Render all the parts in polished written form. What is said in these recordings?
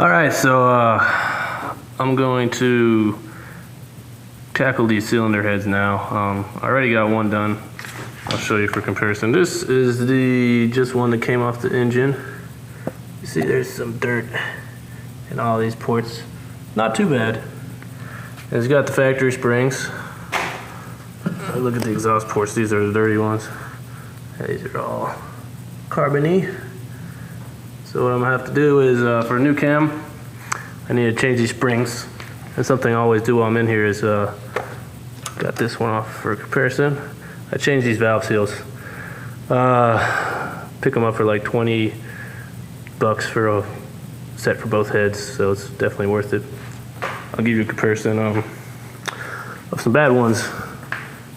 Alright, so I'm going to tackle these cylinder heads now. I already got one done. I'll show you for comparison. This is the just one that came off the engine. You see there's some dirt in all these ports. Not too bad. It's got the factory springs. Look at the exhaust ports. These are the dirty ones. These are all carbon-y. So what I'm gonna have to do is, for a new cam, I need to change these springs. And something I always do while I'm in here is, got this one off for comparison. I changed these valve seals. Pick them up for like 20 bucks for a set for both heads, so it's definitely worth it. I'll give you a comparison of some bad ones,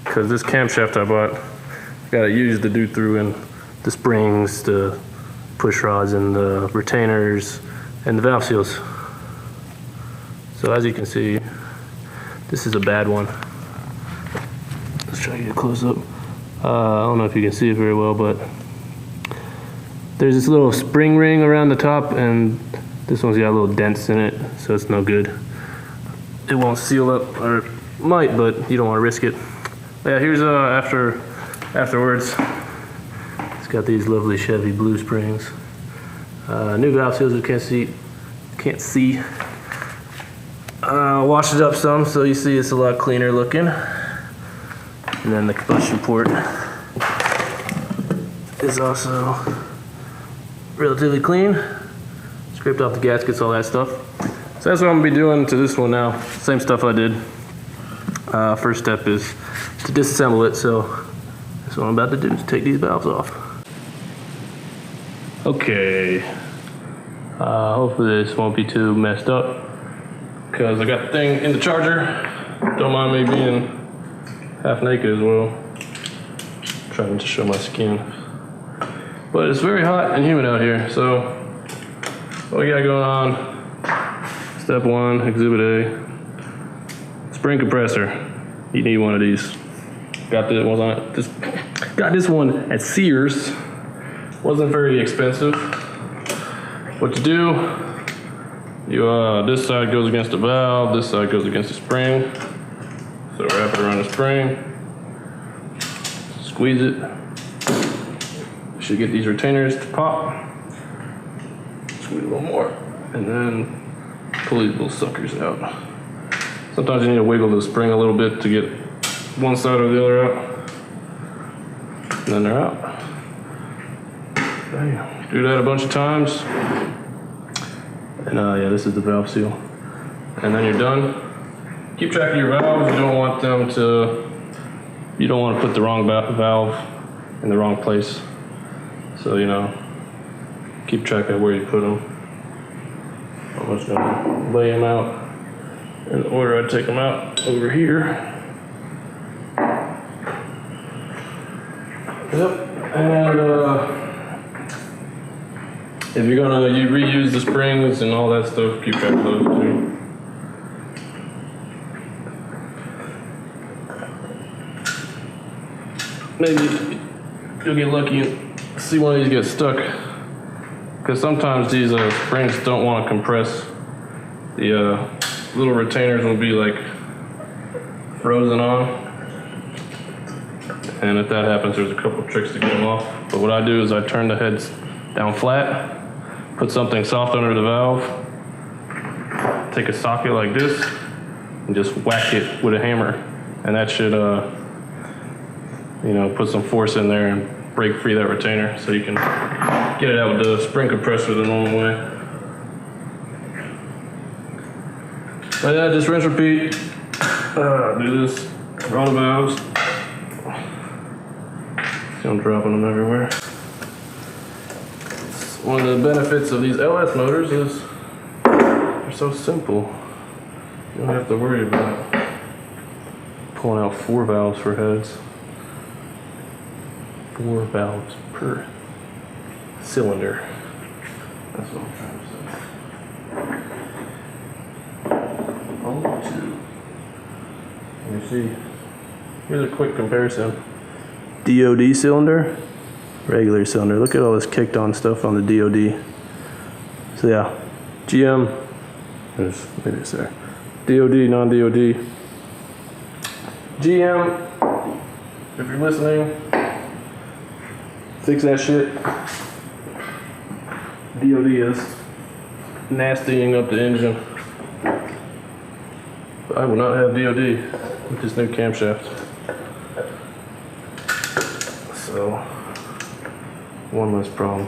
because this camshaft I bought, I gotta use to do through in the springs, the push rods, and the retainers, and the valve seals. So as you can see, this is a bad one. Let's try to get a close up. I don't know if you can see it very well, but there's this little spring ring around the top, and this one's got little dents in it, so it's no good. It won't seal up, or might, but you don't want to risk it. Yeah, here's afterwards. It's got these lovely Chevy blue springs. New valve seals you can't see. Washed it up some, so you see it's a lot cleaner looking. And then the combustion port is also relatively clean. Scraped off the gaskets, all that stuff. So that's what I'm gonna be doing to this one now. Same stuff I did. First step is to disassemble it, so that's what I'm about to do, is take these valves off. Okay, hopefully this won't be too messed up, because I got the thing in the charger. Don't mind me being half naked as well. Trying to show my skin. But it's very hot and humid out here, so what we got going on, step one, exhibit A, spring compressor. You need one of these. Got this one at Sears. Wasn't very expensive. What you do, this side goes against the valve, this side goes against the spring. So wrap it around the spring, squeeze it. Should get these retainers to pop. Squeeze a little more, and then pull these little suckers out. Sometimes you need to wiggle the spring a little bit to get one side or the other out. And then they're out. Okay. Do that a bunch of times. And yeah, this is the valve seal. And then you're done. Keep track of your valves. You don't want to put the wrong valve in the wrong place. So, keep track of where you put them. I'm just gonna lay them out in the order I take them out over here. Yep, and if you're gonna reuse the springs and all that stuff, keep track of those too. Maybe you'll get lucky and see one of these get stuck, because sometimes these springs don't want to compress. The little retainers will be like frozen on. And if that happens, there's a couple tricks to get them off. But what I do is I turn the heads down flat, put something soft under the valve, take a socket like this, and just whack it with a hammer. And that should, put some force in there and break free that retainer, so you can get it out with the spring compressor the normal way. But yeah, just rinse, repeat. Do this for all the valves. I'm dropping them everywhere. One of the benefits of these LS motors is they're so simple. You don't have to worry about pulling out 4 valves for heads. 4 valves per cylinder. That's what I'm trying to say. 2. Let me see. Here's a quick comparison. DOD cylinder, regular cylinder. Look at all this kicked on stuff on the DOD. So yeah, GM, maybe it's there. DOD, non-DOD. GM, if you're listening, fix that shit. DOD is nastying up the engine. But I will not have DOD with this new camshaft. So, one less problem.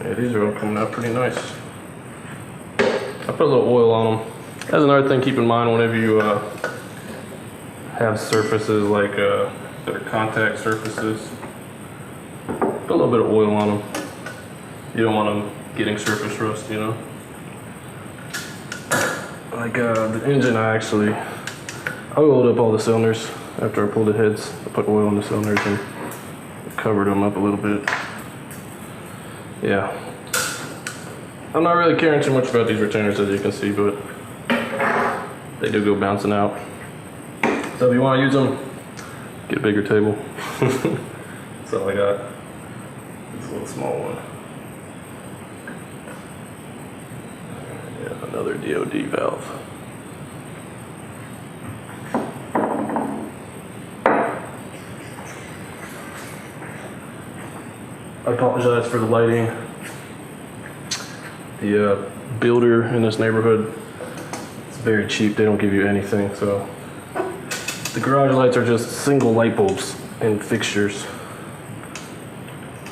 Yeah, these are all coming out pretty nice. I put a little oil on them. That's another thing, keep in mind whenever you have surfaces like that are contact surfaces. Put a little bit of oil on them. You don't want them getting surface rust, you know. Like the engine, I oiled up all the cylinders after I pulled the heads. I put oil on the cylinders and covered them up a little bit. Yeah. I'm not really caring too much about these retainers, as you can see, but they do go bouncing out. So if you want to use them, get a bigger table. That's all I got. This little small one. Yeah, another DOD valve. I apologize for the lighting. The builder in this neighborhood, it's very cheap. They don't give you anything, so the garage lights are just single light bulbs and fixtures.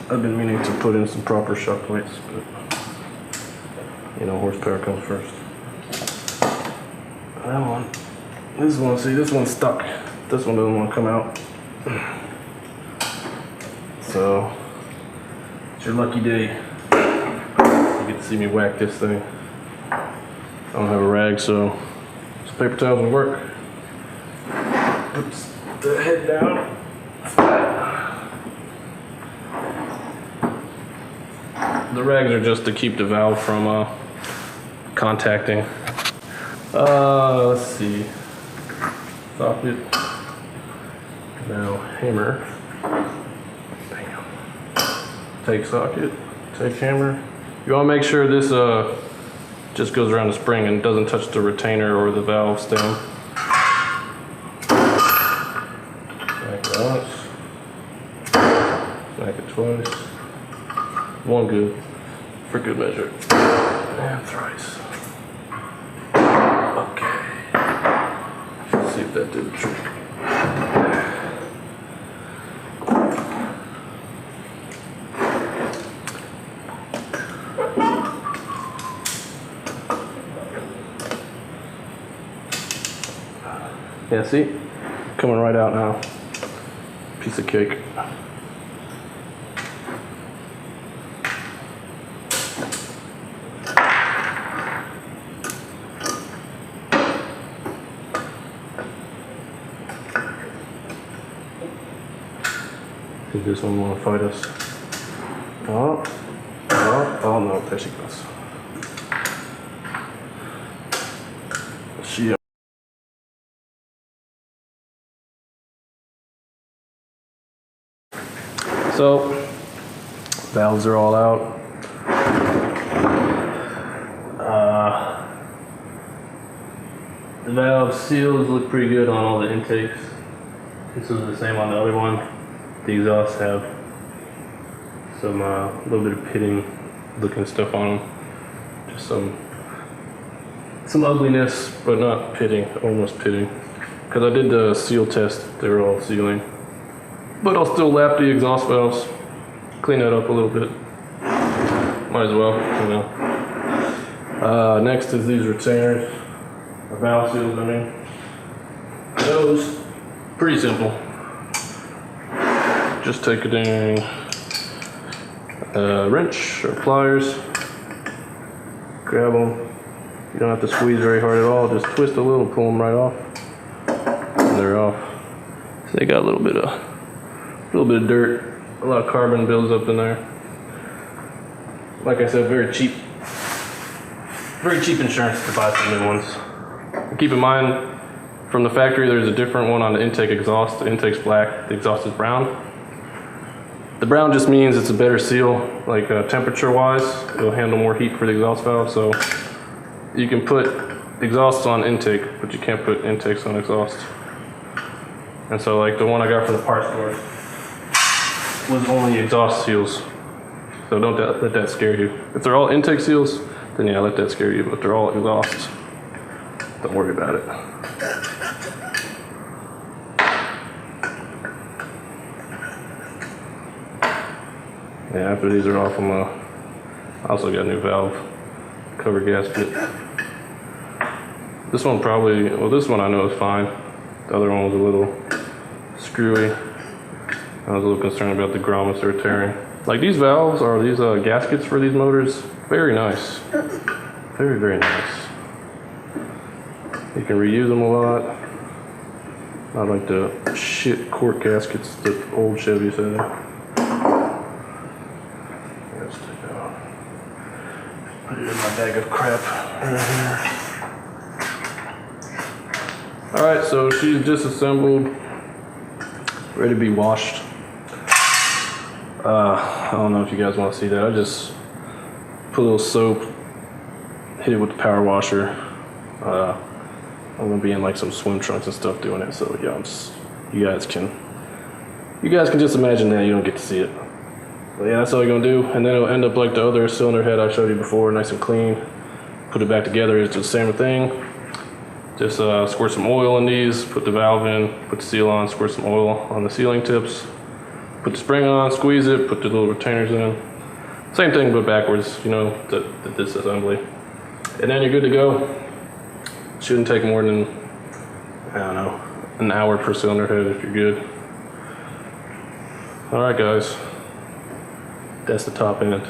I've been meaning to put in some proper shock lights, but you know, horsepower comes first. That one, this one, see, this one's stuck. This one doesn't want to come out. So, it's your lucky day. You get to see me whack this thing. I don't have a rag, so some paper towels will work. Oops, the head down. The rags are just to keep the valve from contacting. Let's see. Socket. Now hammer. Bam. Take socket. Take hammer. You want to make sure this just goes around the spring and doesn't touch the retainer or the valve stem. Smack it once. Smack it twice. One good, for good measure. And thrice. Okay. Let's see if that did the trick. Yeah, see? Coming right out now. Piece of cake. I think this one want to fight us. Oh, no, there she goes. She. So, valves are all out. The valve seals look pretty good on all the intakes. This is the same on the other one. The exhausts have some little bit of pitting looking stuff on them. Just some ugliness, but not pitting, almost pitting. Because I did the seal test, they were all sealing. But I'll still lap the exhaust valves, clean that up a little bit. Might as well, you know. Next is these retainers, or valve seals, I mean. Those, pretty simple. Just take a dang wrench or pliers, grab them. You don't have to squeeze very hard at all, just twist a little, pull them right off, and they're off. So they got a little bit of dirt, a lot of carbon builds up in there. Like I said, very cheap insurance to buy some new ones. Keep in mind, from the factory there's a different one on the intake exhaust. The intake's black, the exhaust is brown. The brown just means it's a better seal, like temperature-wise. It'll handle more heat for the exhaust valve. So you can put exhausts on intake, but you can't put intakes on exhaust. And so like the one I got from the parts store was only exhaust seals. So don't let that scare you. If they're all intake seals, then yeah, let that scare you. But if they're all exhausts, don't worry about it. Yeah, after these are off, I also got a new valve cover gasket. This one probably, well, this one I know is fine. The other one was a little screwy. I was a little concerned about the grommets they were tearing. Like these valves or these gaskets for these motors, very nice. Very, very nice. You can reuse them a lot. Not like the shit cork gaskets that old Chevys had. Let's take it out. Put it in my bag of crap right here. Alright, so she's disassembled, ready to be washed. I don't know if you guys want to see that. I just put a little soap, hit it with the power washer. I'm gonna be in like some swim trunks and stuff doing it, so yeah, you guys can just imagine that. You don't get to see it. But yeah, that's all you're gonna do, and then it'll end up like the other cylinder head I showed you before, nice and clean. Put it back together, it's the same thing. Just squirt some oil in these, put the valve in, put the seal on, squirt some oil on the sealing tips, put the spring on, squeeze it, put the little retainers in. Same thing but backwards, you know, the disassembly. And then you're good to go. Shouldn't take more than, I don't know, an hour per cylinder head if you're good. All right, guys, that's the top end.